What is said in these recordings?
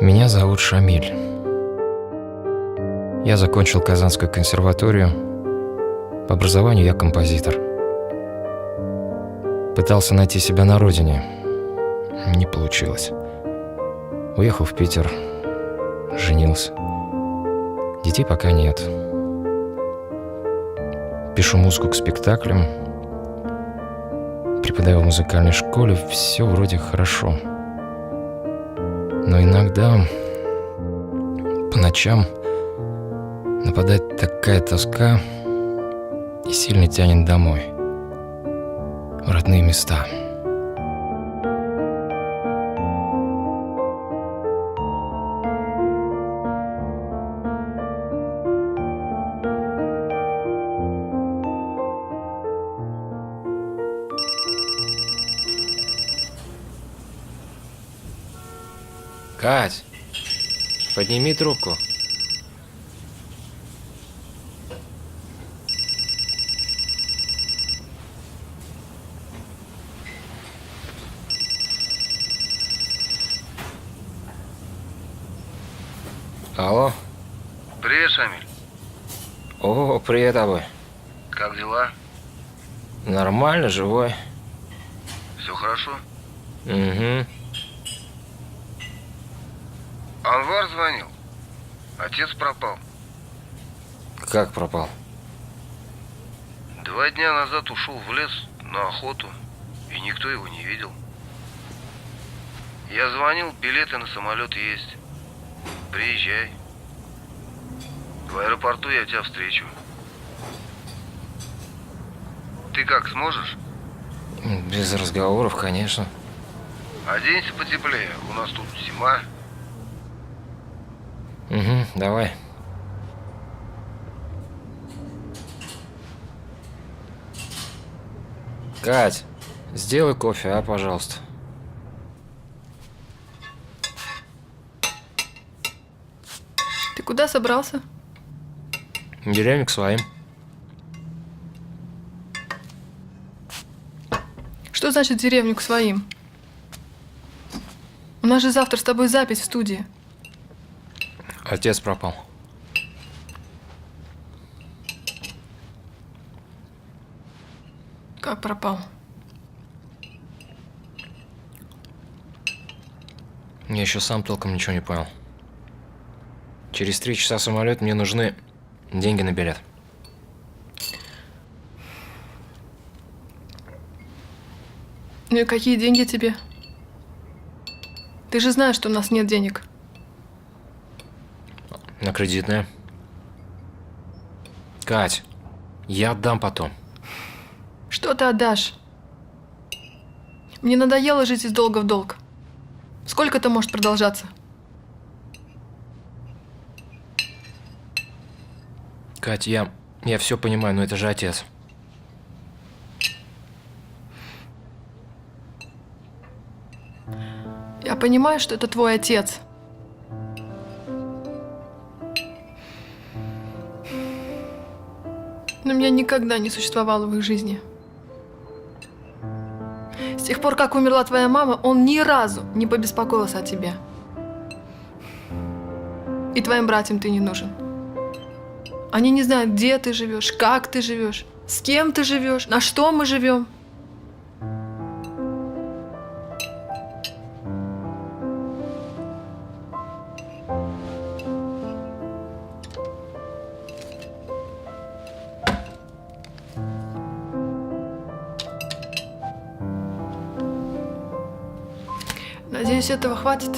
Меня зовут Шамиль. Я закончил Казанскую консерваторию. По образованию я композитор. Пытался найти себя на родине. Не получилось. Уехал в Питер. Женился. Детей пока нет. Пишу музыку к спектаклям. Преподаю в музыкальной школе. Все вроде хорошо. Но иногда по ночам нападает такая тоска и сильно тянет домой, в родные места. Кать, подними трубку. Алло. Привет, Шамиль. О, привет, Абы. Как дела? Нормально, живой. Все хорошо? Угу. Анвар звонил. Отец пропал. Как пропал? 2 дня назад ушел в лес на охоту, и никто его не видел. Я звонил, билеты на самолет есть. Приезжай. В аэропорту я тебя встречу. Ты как, сможешь? Без разговоров, конечно. Оденься потеплее, у нас тут зима. Угу, давай. Кать, сделай кофе, пожалуйста. Ты куда собрался? В деревню к своим. Что значит в деревню к своим? У нас же завтра с тобой запись в студии. Отец пропал. Как пропал? Я еще сам толком ничего не понял. Через 3 часа самолет, мне нужны деньги на билет. Ну и какие деньги тебе? Ты же знаешь, что у нас нет денег. На кредитное. Кать, я отдам потом. Что ты отдашь? Мне надоело жить из долга в долг. Сколько это может продолжаться? Кать, я все понимаю, но это же отец. Я понимаю, что это твой отец. Но меня никогда не существовало в их жизни. С тех пор, как умерла твоя мама, он ни разу не побеспокоился о тебе. И твоим братьям ты не нужен. Они не знают, где ты живешь, как ты живешь, с кем ты живешь, на что мы живем. Надеюсь, этого хватит.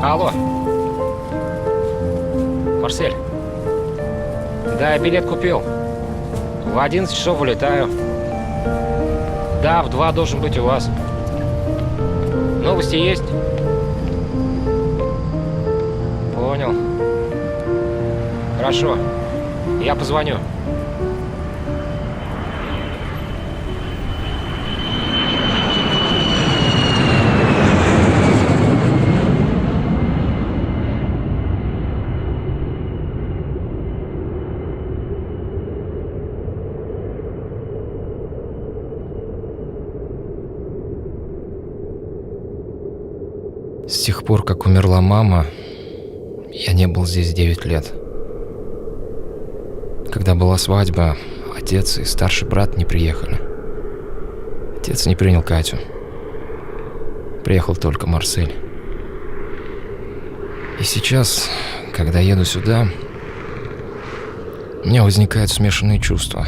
Алло. Марсель. Да, я билет купил. В 11 часов вылетаю. Да, в 2 должен быть у вас. Новости есть? Понял. Хорошо. Я позвоню. С тех пор, как умерла мама, я не был здесь 9 лет. Когда была свадьба, отец и старший брат не приехали. Отец не принял Катю. Приехал только Марсель. И сейчас, когда еду сюда, у меня возникают смешанные чувства.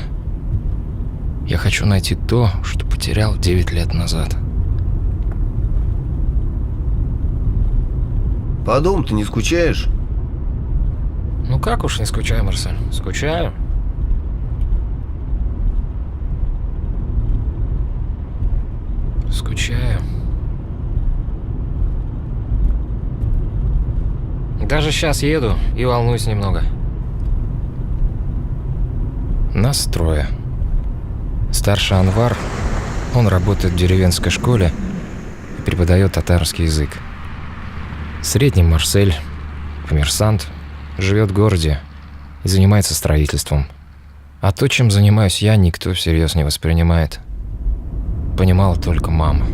Я хочу найти то, что потерял 9 лет назад. По дому ты не скучаешь? Ну как уж не скучаю, Марсель. Скучаю. Скучаю. Даже сейчас еду и волнуюсь немного. Нас трое. Старший Анвар, он работает в деревенской школе и преподает татарский язык. Средний Марсель, коммерсант, живет в городе и занимается строительством. А то, чем занимаюсь я, никто всерьез не воспринимает. Понимала только мама.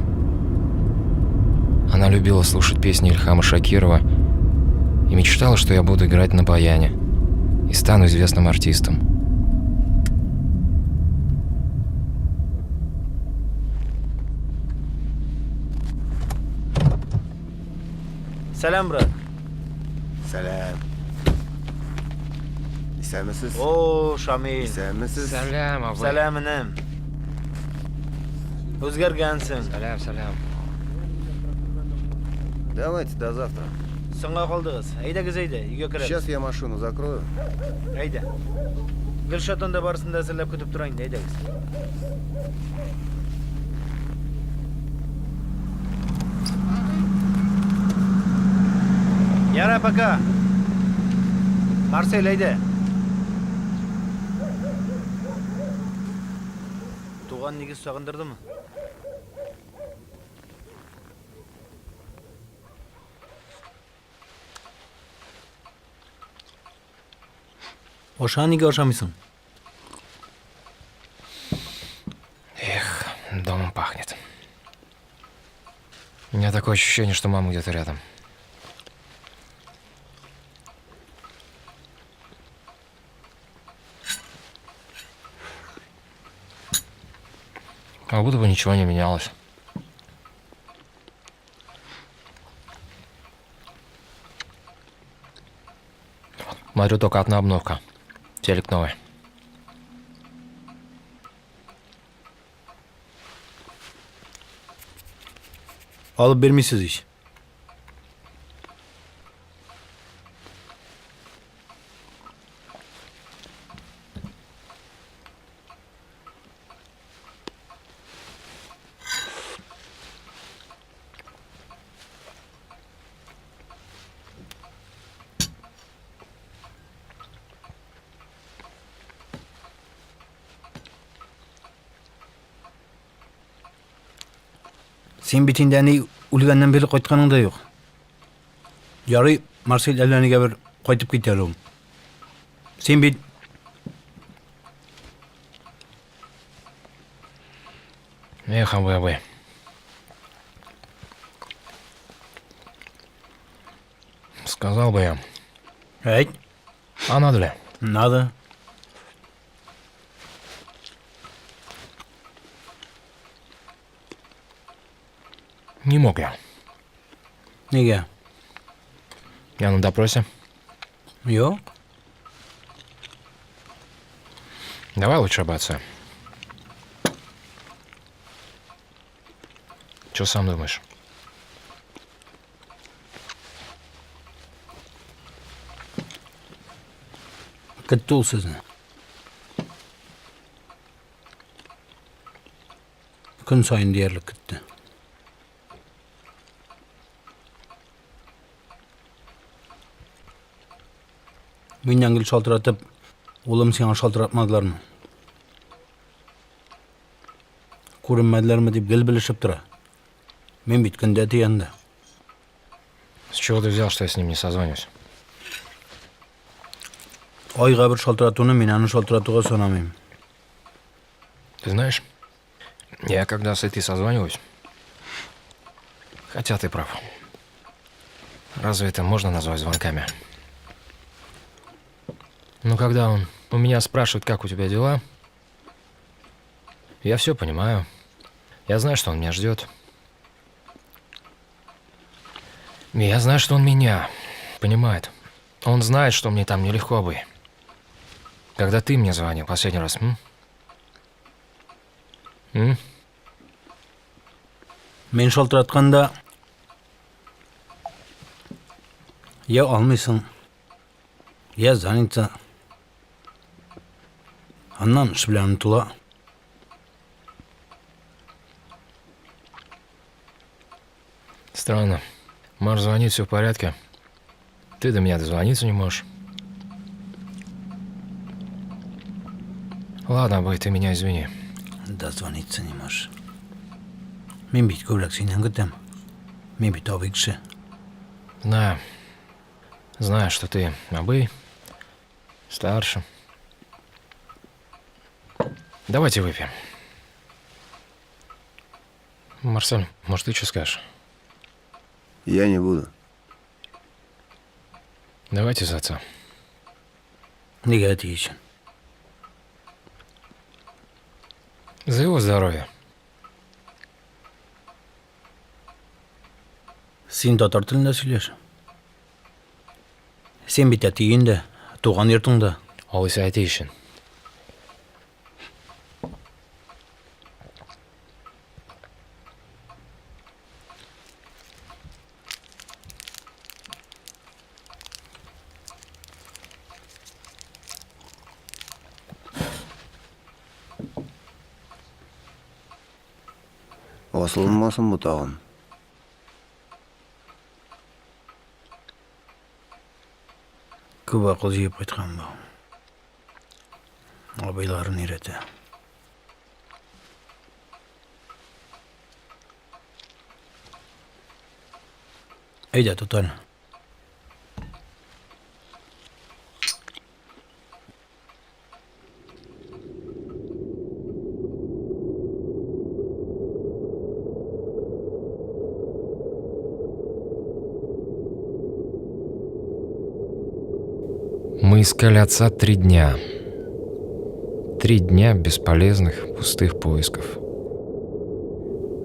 Она любила слушать песни Ильхама Шакирова и мечтала, что я буду играть на баяне и стану известным артистом. Selam brат. Salam. Esenmisiz? Oo Shamil. Esenmisiz? Салям, абай. Salam inim. O'zgargansan. Салям, салям. Давайте до завтра. So'ngga qoldingiz. Haydagiz hayda, uyga kiramiz. Сейчас я машину закрою. Hayda. Gulshatonda borisini dastlab kutib turing, haydagiz. Yara paka. Marsel hayda. Tug'an negiz sog'indirdimi? O'shaniga o'shamiysan. Эх, домом пахнет. У меня такое ощущение, что мама где-то рядом. Как будто бы ничего не менялось. Смотрю, только одна обновка. Телек новый. Olib bermaysiz ish. Sen bitingdani o'lgandan beri qaytganingda yo'q. Joriy Marsel allaniga bir qaytib ketarum. Sen bit Эх, абы. Сказал бы я. Ayt, А надо ли? надо. Не мог я. Nega? Я на допросе. Yo'q. Давай лучше об отце. Что сам думаешь? Ketdi ol sizni. Kun sayın deyerlik ketdi. Men yangil şaltıratıp, oğlum sana şaltıratmadılar mı? Көрінмәділер ме деп гіл-білішіп тұра. Мен биткенде әті янда. С чего ты взял, что я с ним не созвонюсь? Айға бір шалтыратуны мен аны шалтыратуға санамайым. Ты знаешь, я когда с этой созваниваюсь, хотя ты прав. Разве это можно назвать звонками? Но когда он у меня спрашивает, как у тебя дела, я все понимаю. Я знаю, что он меня ждет. И я знаю, что он меня понимает. Он знает, что мне там нелегко бы. Когда ты мне звонил последний раз, Мен шалтыратқанда я алмайсың, я занята. Аннан іш білән ұтыла. Странно. Маш звонит, все в порядке. Ты до меня дозвониться не можешь. Ладно, бой, ты меня извини. Дозвониться не можешь. Мен бит көбірек сенен күтем. Мен бит абый кіші. Знаю. Знаю, что ты абый, старше. Давайте выпьем. Марсель, может, ты что скажешь? Я не буду. Давайте за отца. Неге әті үшін? За его здоровье. Сен татар тілінде сөйлеш. Сен бит әтейінде, туған ертіңді. Ол ise әте үшін. Асылынмасын бұтағын. Көп ақыл жиып қайтқан ба. Абайларын үйреті. Әйдә, тұтар. Мы искали отца 3 дня. 3 дня бесполезных, пустых поисков.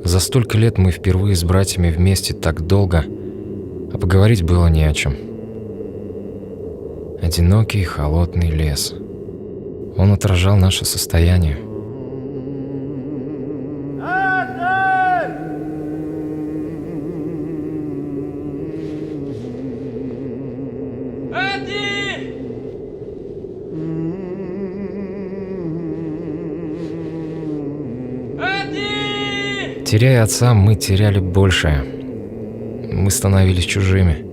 За столько лет мы впервые с братьями вместе так долго, а поговорить было не о чем. Одинокий, холодный лес. Он отражал наше состояние. Теряя отца, мы теряли большее. Мы становились чужими.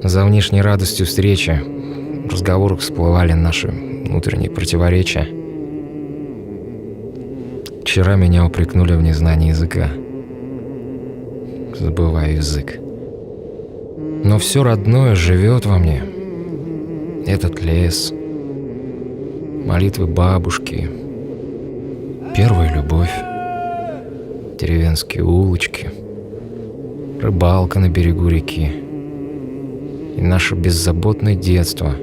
За внешней радостью встречи, в разговорах всплывали наши внутренние противоречия. Вчера меня упрекнули в незнании языка. Забываю язык. Но все родное живет во мне. Этот лес, молитвы бабушки, первая любовь, деревенские улочки, рыбалка на берегу реки и наше беззаботное детство,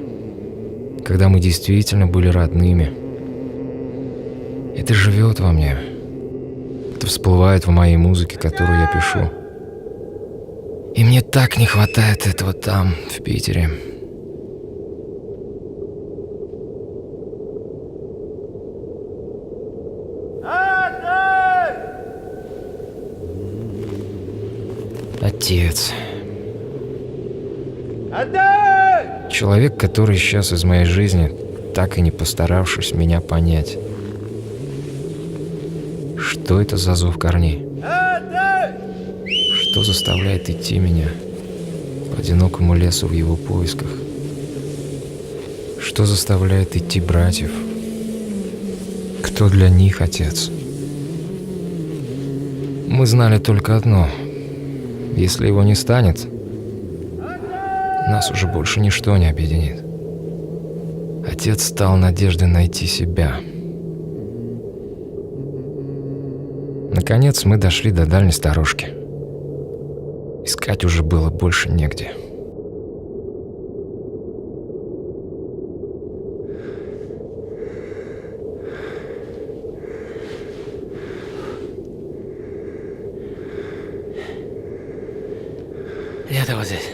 когда мы действительно были родными. Это живет во мне. Это всплывает в моей музыке, которую я пишу. И мне так не хватает этого там, в Питере. Отец. Отец! Человек, который исчез из моей жизни, так и не постаравшись меня понять. Что это за зов корней? Что заставляет идти меня по одинокому лесу в его поисках? Что заставляет идти братьев? Кто для них отец? Мы знали только одно. Если его не станет, нас уже больше ничто не объединит. Отец стал надеждой найти себя. Наконец мы дошли до дальней сторожки. Искать уже было больше негде. Я-то вот здесь.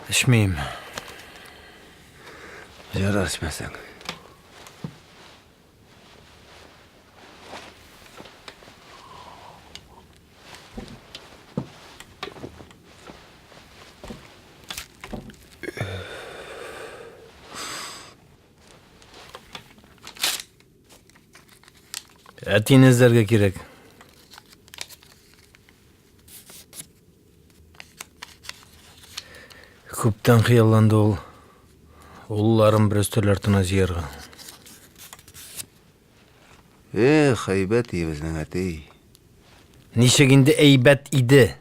İçmeyeyim. Жарар içmesең. Әтиін іздерге керек. Көптен қияланды ол. Ұлыларым бір өстерлертіна зиярға. Хайбәт ебізнің әтей. Нешегінде әйбәт иді.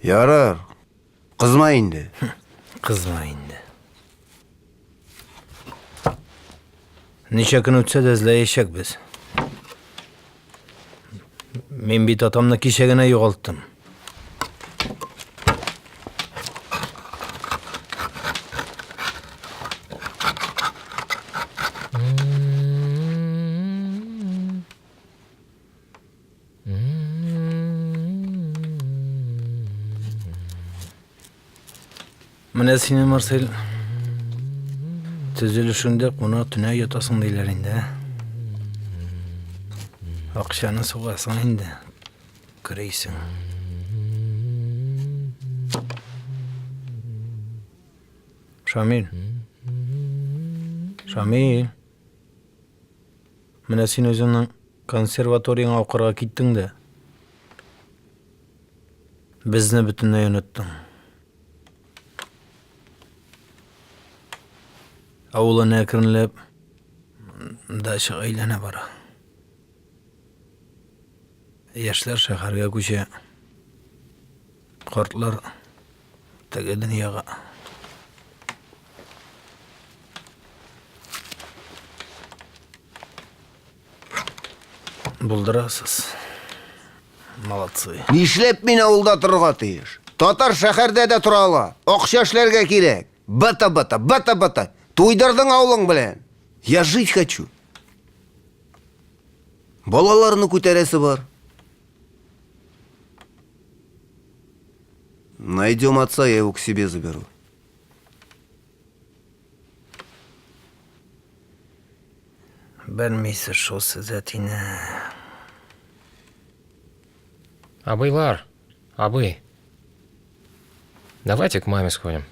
Ярар. Қызма инде. Қызма инде. Неше күн өтсе де ізләйешек біз. Мен бит атамны кешегіне жоғалттым. Менә сине, Марсель, төзелешендә куна түнә ятасың диләр инде. Акчаны сугасың инде. Көрәйсең. Шамил. Шамил. Менә син өзеңнең консерваторияңа укырга киттең дә. Безне бөтенләй оныттың. Авылына әкренләп дача әйләнә бара. Яшьләр шәһәргә күчә. Картлар теге дөньяга. Булдырасыз. Молодцы. Нишләп мин авылда торырга тиеш? Татар шәһәрдә дә тора ала. Акча эшләргә кирәк. Бата. Туйдырдың авылың белән. Я жить хочу. Балаларны күтәрәсе бар. Найдем отца, я его к себе заберу. Белмейсіз шул сез әтине. Абыйлар, абый, Давайте к маме сходим.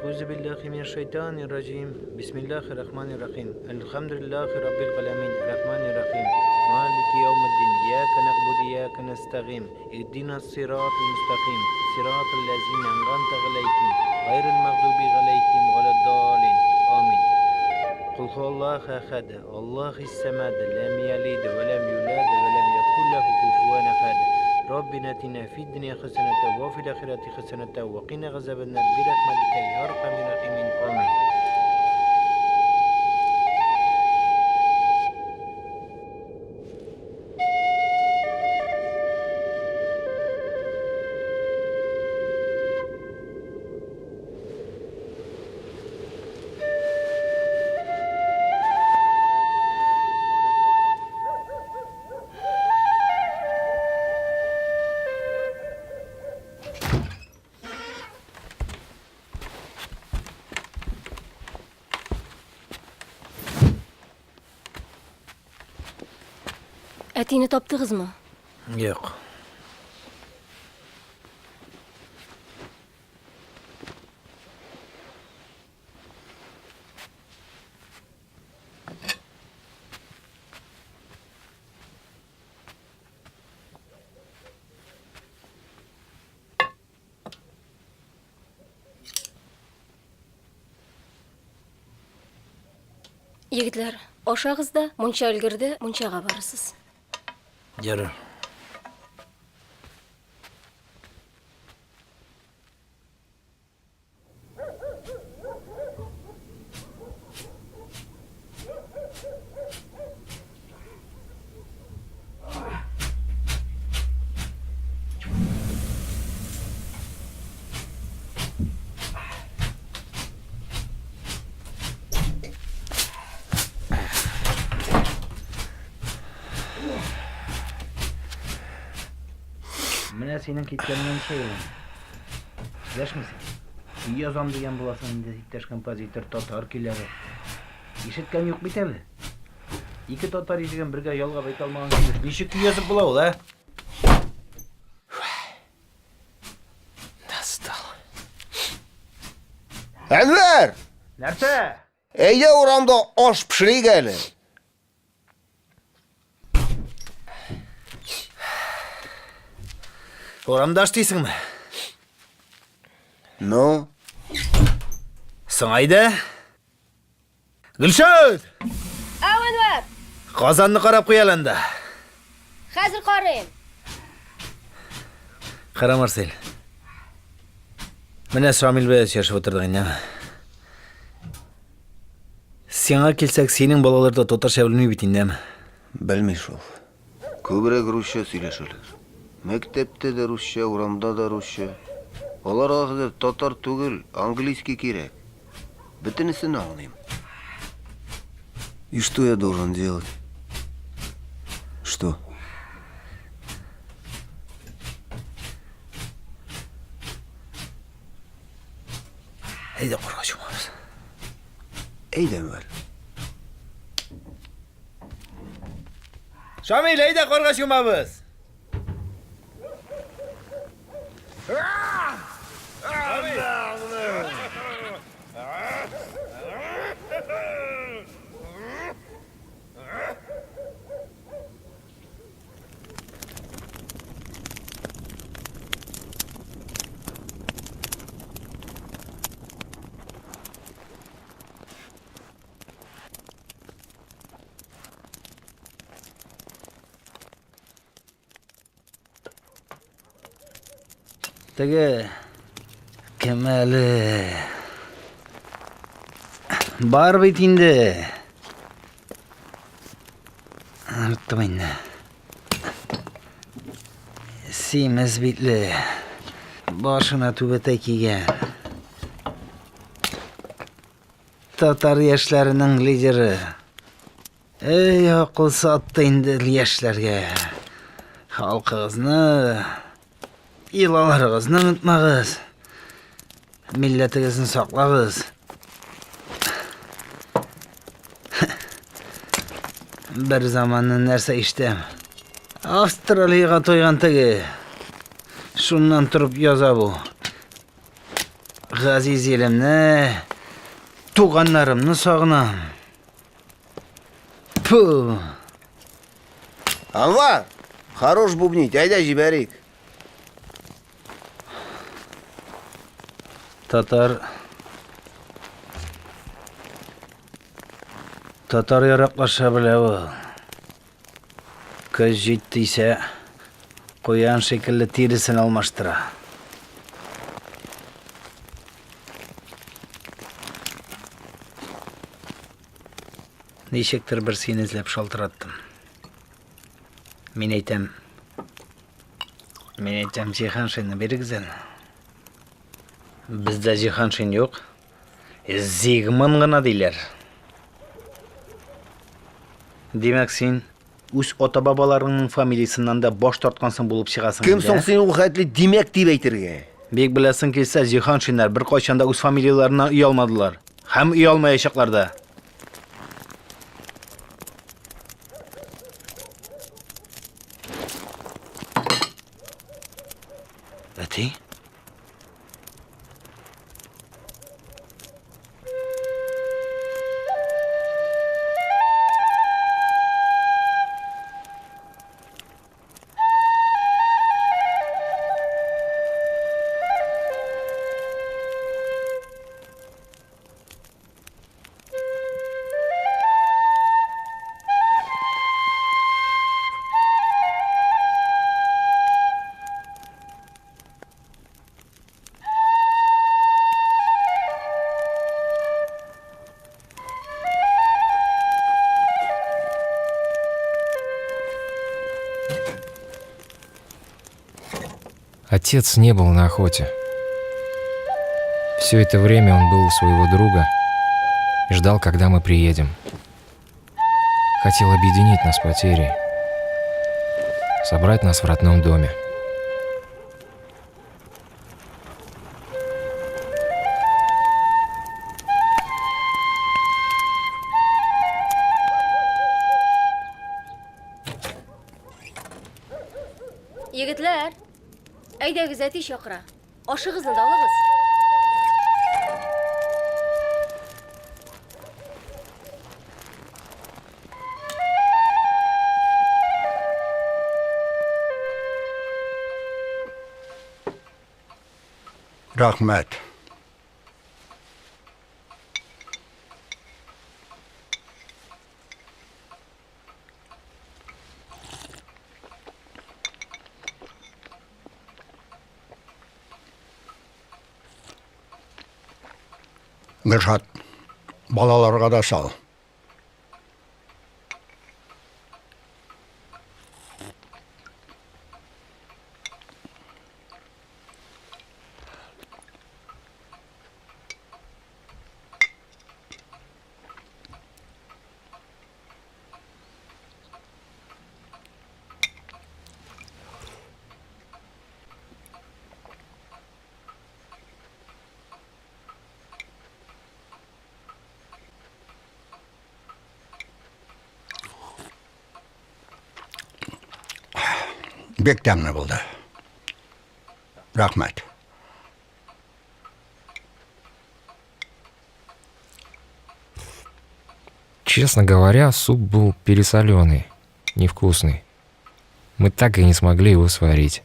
أعوذ بالله من الشيطان الرجيم بسم الله الرحمن الرحيم الحمد لله رب العالمين الرحمن الرحيم مالك يوم الدين إياك نعبد وإياك نستقيم اهدنا الصراط المستقيم صراط الذين أنعمت عليهم غير المغضوب عليهم ولا الضالين آمين قل هو الله أحد الله الصمد لم يلد ولم يولد ولم يكن له كفوا أحد ربنا آتنا في الدنيا حسنة وفي الآخرة حسنة وقنا عذاب النار برحمتك يا أرحم الراحمين آمين. Әтине таптығызмы? Yok. Егетләр, ашагыз да, мунча өлгерде, мунчага барырсыз. Yarın. Mine senin kitlerinden şey olun. Yaş mısın? İyi yazam diyen bulasın indi iktaş kompozitör Tatar killeri. İşitken yok bir tabi. İki Tatar izleyen birge yolga bek almağın gibi. Nişik yazıp bula ol ha? Достал. Enver! Nerede? Eyde uğramda aş pişireyim hele. Oramda açtıysan mı? No. Sыңайды? Gülşat! Avan var. Kazanını qarab qo'yalanda. Hazır qarayım. Qara Marsel. Mana Şamil bilan yarashib o'tirdik endi. Senga kelsak, sening bolalar da totarcha bilmay bitindimi? Bilmish ol. Ko'proq ruscha сөйлешелер. Мектепте de ruscha, uramda da ruscha. Olar ağzı tatar tugul, английский керек. Bütünüsünü anlayayım. И что я должен делать? Что? Haydi qo'rqochimiz. Eyden ver. Şamil, haydi qo'rqochimiz. Теге кем әлі бар бит инде. Артымайны. Семіз битлі. Башына түбәтәй киген. Татар яшьләренең лидеры. Эй, акыл сатты инде яшьләргә. Халкыгызны, илаларыгызны онытмагыз. Милләтегезне саклагыз. Бер заманны нәрсә иштем. Австралиягә тойган теге. Шуннан торып яза бу. Газиз елемне, туганнарымны сагынам. Пу. Анвар, хорош бубнить, айда жибәрик. Татар яраклаша белә ул. Көз җиттисә, куян шикелле тиресен алмаштыра. Ничектер бер сине эзләп шалтыраттым. Мин әйтәм, җиһаншинны бирегез әле. Бездә җиһаншин юк. Зигман гына диләр. Димәк син үз ата-бабаларыңның фамилиясыннан да баш тарткансың булып чыгасың. Кем соң син ул хәтле димәк дип әйтергә? Бик беләсең килсә, җиһаншиннар бер кайчанда үз фамилияларына ия алмадылар. Һәм ия алмаячаклар да. Әти? Отец не был на охоте. Все это время он был у своего друга и ждал, когда мы приедем. Хотел объединить нас потерей, собрать нас в родном доме. Егетләр, әйдәгез әти чакыра. Ашыгызны да алыгыз. Рахмәт. Гыршат, балаларға да сал. Бек тәмле булды. Рахмәт. Честно говоря, суп был пересоленый, невкусный. Мы так и не смогли его сварить.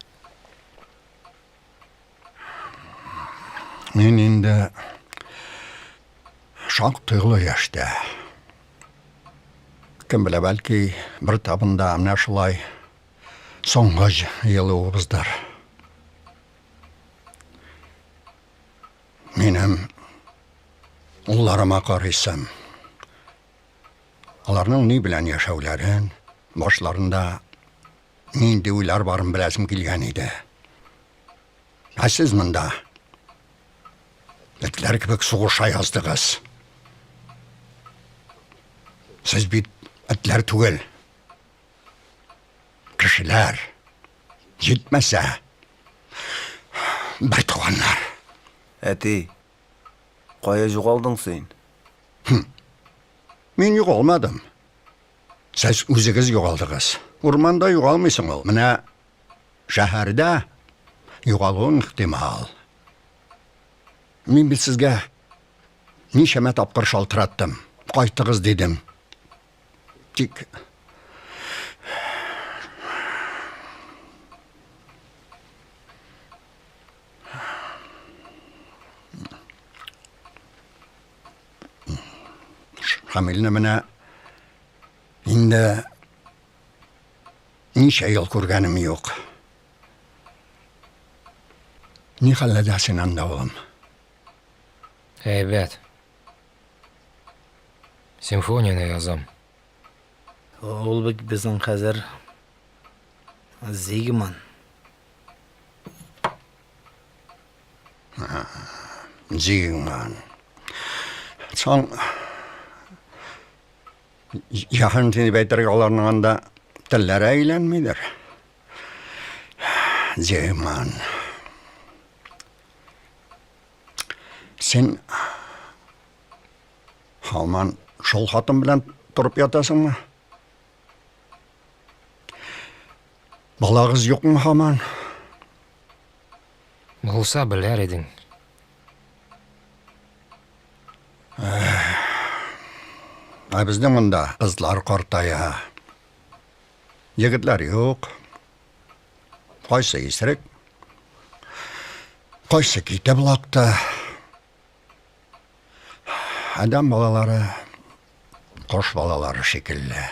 Мен инде шактыйлы яшьтә. Кем белә, бәлки, бер табында менә шулай соңгы елы убыздар. Менің ұлларыма қарайсам, аларның не білән яшауларын, башларында нинди уйлар барын біләсім келген еді. Ә сіз мында этләр кебек сугыша яздыгыз. Сіз бит этләр түгел. Кешеләр. Җитмәсә, бер туганнар. Әти, кая югалдың син? Мин югалмадым. Сез үзегез югалдыгыз. Урманда югалмыйсың ул. Менә шәһәрдә югалуың ихтимал. Мин бит сезгә ничәмә тапкыр шалтыраттым. Кайтыгыз дидем. Тик Хамилне менә инде ничә ел күргәнем юк. Ни хәлләдәсен анда улым? Әйбәт. Симфонияны язам. Ул бит безнең хәзер Зигман. Зигман. Соң яһан тине бәйтәргә аларның анда телләре әйләнмидер. Зигман. Сен һаман шул хатын белән торып ятасыңмы? Балагыз юкмы һаман? Булса беләр идең. Безнең монда кызлар картая. Егетләр юк. Кайсы исерек? Кайсы китә булакта? Адам балалары кош балалары шикелле.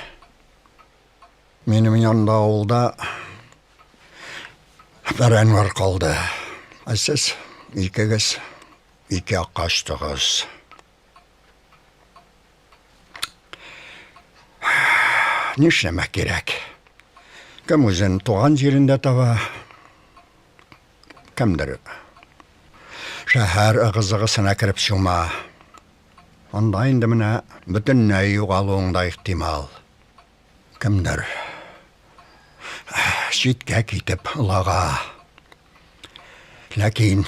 Минем янда авылда бер Әнвәр калды. Сез икегез ике аккачтыгыз. Нишләмәк кирәк? Кем үзен туган җирендә таба, кемдер шәһәр ыгы-зыгысына кереп чума. Анда инде менә бөтенләй югалуың да ихтимал. Кемдер читкә китеп лага. Ләкин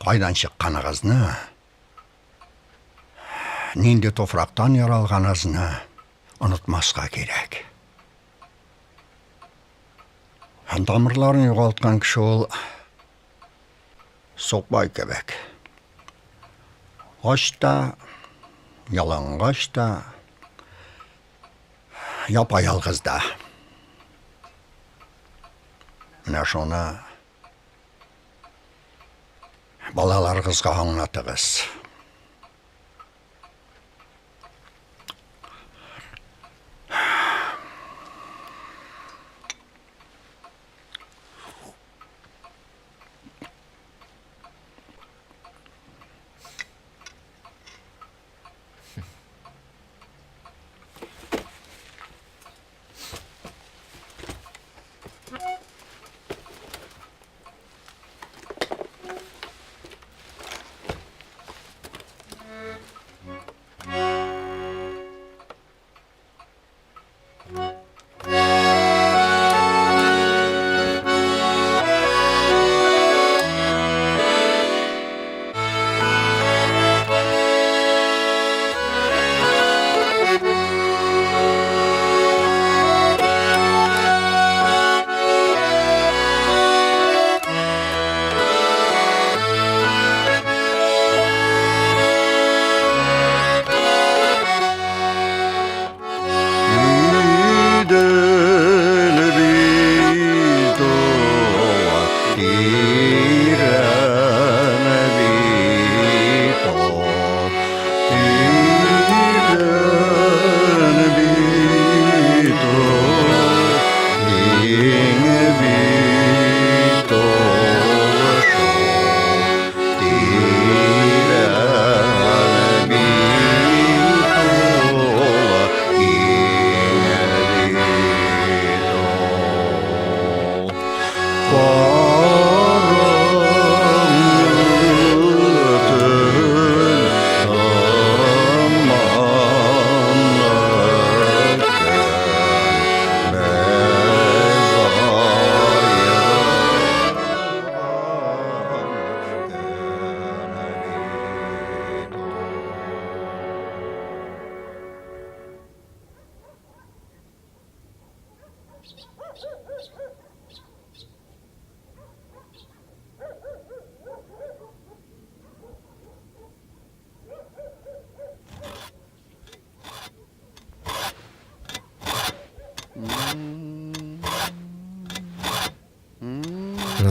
кайдан чыкканыгызны, нинди тофрактан яралганыгызны онытмаска кирәк. Тамырларын югалткан кеше ул Сукбай кебек. Ач та, ялангач та, япа-ялгыз да. Менә шуны балаларыгызга аңлатыгыз.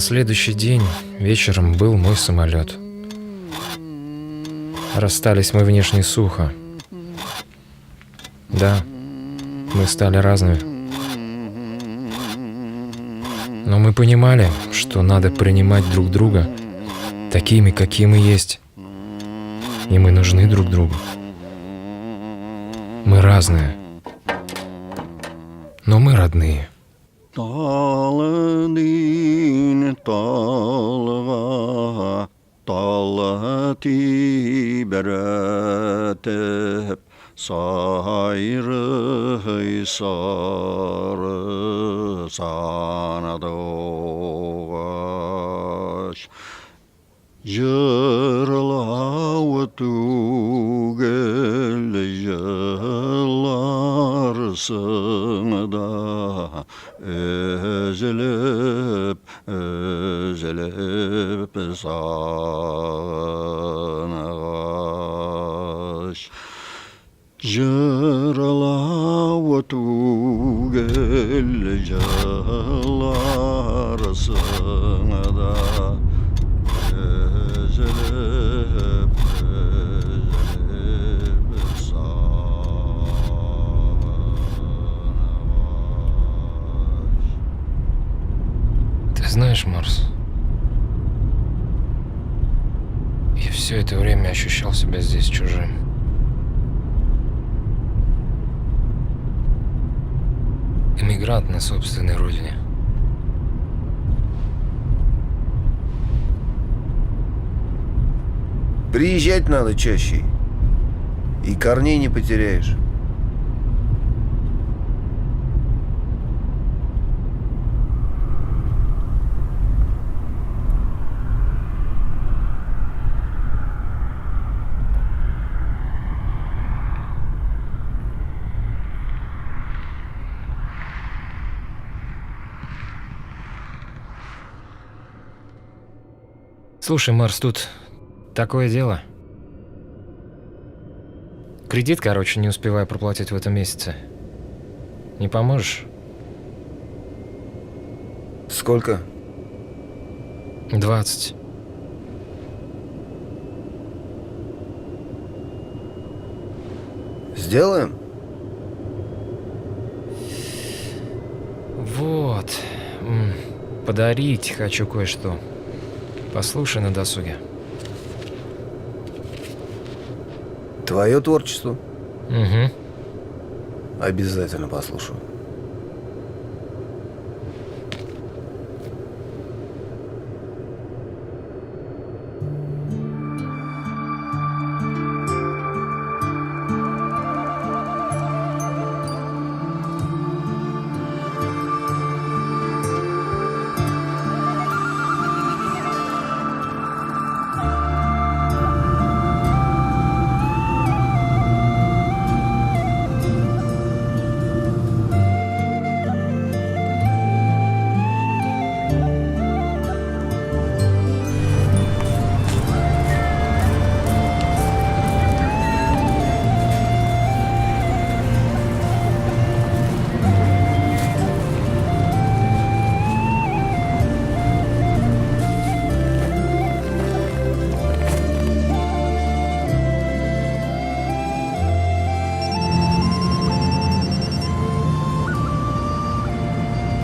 следующий день вечером был мой самолет. Расстались мы внешне сухо. Да, мы стали разными. Но мы понимали, что надо принимать друг друга такими, какие мы есть. И мы нужны друг другу. Мы разные. Но мы родные. Талын талға, талы тибіретіп, сайры сары санадоғаш. Жырлауы түгел жыларсың да, өзіліп сағынағаш. Жырлауы түгел жыларсың да, Ты знаешь, Марс, я все это время ощущал себя здесь чужим. Эмигрант на собственной родине. Приезжать надо чаще. И корней не потеряешь. Слушай, Марс, тут такое дело. Кредит, короче, не успеваю проплатить в этом месяце. Не поможешь? Сколько? 20. Сделаем? Вот. Подарить хочу кое-что. Послушай на досуге. Твое творчество? Угу. Обязательно послушаю.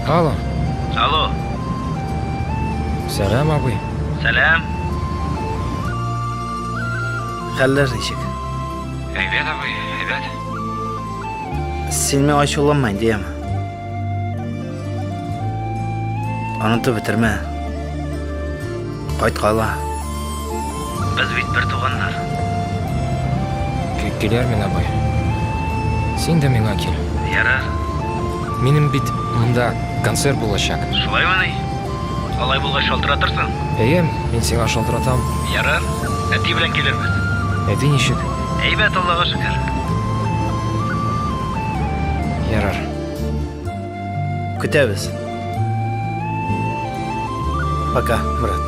Алло. Алло, Сәлем, абый. сәлем. Хәлләр ничек? Әйбәт, абый, әйбәт. Син миңа ачуланмайын дiyem. Онытып бетермә. Кайткала. Без бит бер туганнар. Келермен, абый. Син дә миңа кил. Ярар. Минем бит мында концерт булачак. Шулаймы ни? Алай булгач шалтыратырсың? Әйе, мин сиңа шалтыратам. Ярар. Әти белән килербез. Әти ничек? Әйбәт, Аллага шөкер. Ярар. Көтәбез. Пока, брат.